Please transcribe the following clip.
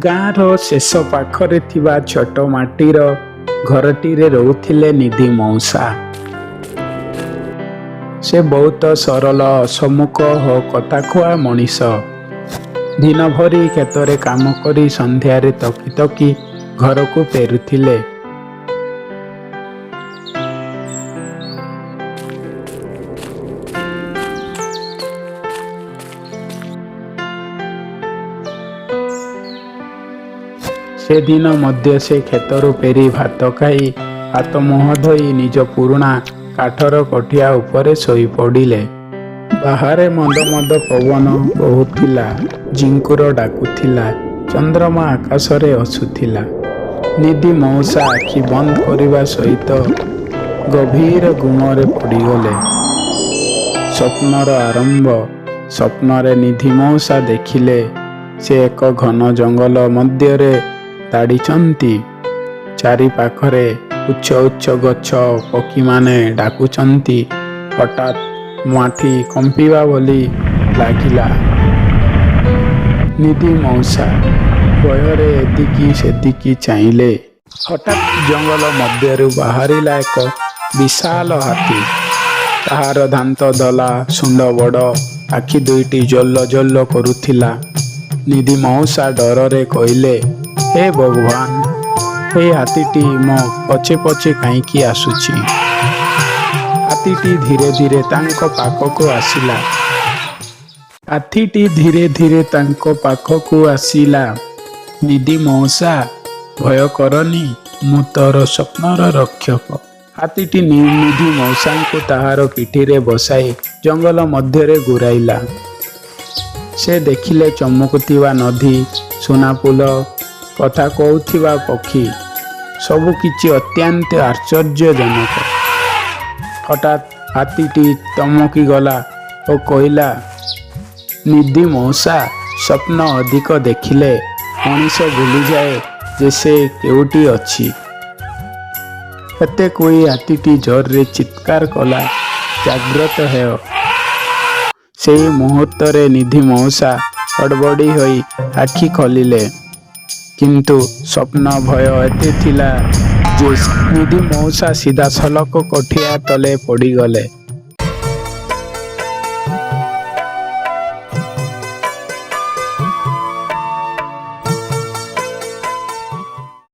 ଗାଁର ଶେଷ ପାଖରେ ଥିବା ଛୋଟ ମାଟିର ଘରଟିରେ ରହୁଥିଲେ ନିଧି ମଉସା। ସେ ବହୁତ ସରଳ, ସମ୍ମୁଖ ଓ କଥାକୁହା ମଣିଷ। ଦିନଭରି କ୍ଷେତରେ କାମ କରି ସନ୍ଧ୍ୟାରେ ତକି ତକି ଘରକୁ ଫେରୁଥିଲେ। ସେଦିନ ମଧ୍ୟ ସେ କ୍ଷେତରୁ ଫେରି ଭାତ ଖାଇ ହାତ ମୁହଁ ଧୋଇ ନିଜ ପୁରୁଣା କାଠର କୋଠିଆ ଉପରେ ଶୋଇ ପଡ଼ିଲେ। ବାହାରେ ମଦ ମଦ ପବନ ବହୁଥିଲା, ଝିଙ୍କୁର ଡାକୁଥିଲା, ଚନ୍ଦ୍ରମା ଆକାଶରେ ହସୁଥିଲା। ନିଧି ମଉସା ଆଖି ବନ୍ଦ କରିବା ସହିତ ଗଭୀର ଗୁମରେ ପଡ଼ିଗଲେ। ସ୍ୱପ୍ନର ଆରମ୍ଭ। ସ୍ୱପ୍ନରେ ନିଧି ମଉସା ଦେଖିଲେ ସେ ଏକ ଘନ ଜଙ୍ଗଲ ମଧ୍ୟରେ ତାଡ଼ିଛନ୍ତି। ଚାରିପାଖରେ ଉଚ୍ଚ ଉଚ୍ଚ ଗଛ, ପକ୍ଷୀମାନେ ଡାକୁଛନ୍ତି। ହଠାତ୍ ମାଟି କମ୍ପିବା ଭଳି ଲାଗିଲା। ନିଧି ମଉସା ଭୟରେ ଏଦିକି ସେଦିକି ଚାହିଁଲେ। ହଠାତ୍ ଜଙ୍ଗଲ ମଧ୍ୟରୁ ବାହାରିଲା ଏକ ବିଶାଳ ହାତୀ। ତାହାର ଦାନ୍ତ ଧଳା, ଶୁଣ୍ଢ ବଡ଼, ଆଖି ଦୁଇଟି ଜଲ ଜଲ କରୁଥିଲା। ନିଧି ମଉସା ଡରରେ କହିଲେ, ହେ ଭଗବାନ, ଏ ହାତୀଟି ମୋ ପଛେ ପଛେ କାହିଁକି ଆସୁଛି? ହାତୀଟି ଧୀରେ ଧୀରେ ତାଙ୍କ ପାଖକୁ ଆସିଲା। ହାତୀଟି ଧୀରେ ଧୀରେ ତାଙ୍କ ପାଖକୁ ଆସିଲା। ନିଧି ମଉସା, ଭୟ କରନି, ମୁଁ ତୋର ସ୍ୱପ୍ନର ରକ୍ଷକ। ହାତୀଟି ନିଧି ମଉସାଙ୍କୁ ତାହାର ପିଠିରେ ବସାଇ ଜଙ୍ଗଲ ମଧ୍ୟରେ ଘୂରାଇଲା। ସେ ଦେଖିଲେ ଚମକୁଥିବା ନଦୀ, ସୁନା ଫୁଲ, କଥା କହୁଥିବା ପକ୍ଷୀ, ସବୁ କିଛି ଅତ୍ୟନ୍ତ ଆଶ୍ଚର୍ଯ୍ୟଜନକ। ହଠାତ୍ ହାତୀଟି ଚମକିଗଲା ଓ କହିଲା, ନିଧି ମଉସା, ସ୍ୱପ୍ନ ଅଧିକ ଦେଖିଲେ ମଣିଷ ଭୁଲିଯାଏ ଯେ ସେ କେଉଁଠି ଅଛି। ଏତେ କହି ହାତୀଟି ଜୋରରେ ଚିତ୍କାର କଲା, ଜାଗ୍ରତ ହେଅ। ସେହି ମୁହୂର୍ତ୍ତରେ ନିଧି ମଉସା ହଡ଼ବଡ଼ ହୋଇ ଆଖି ଖୋଲିଲେ। କିନ୍ତୁ ସ୍ୱପ୍ନ ଭୟ ଏତେ ଥିଲା ଯେ ନିଧି ମଉସା ସିଧାସଳଖ କୋଠିଆ ତଳେ ପଡ଼ିଗଲେ।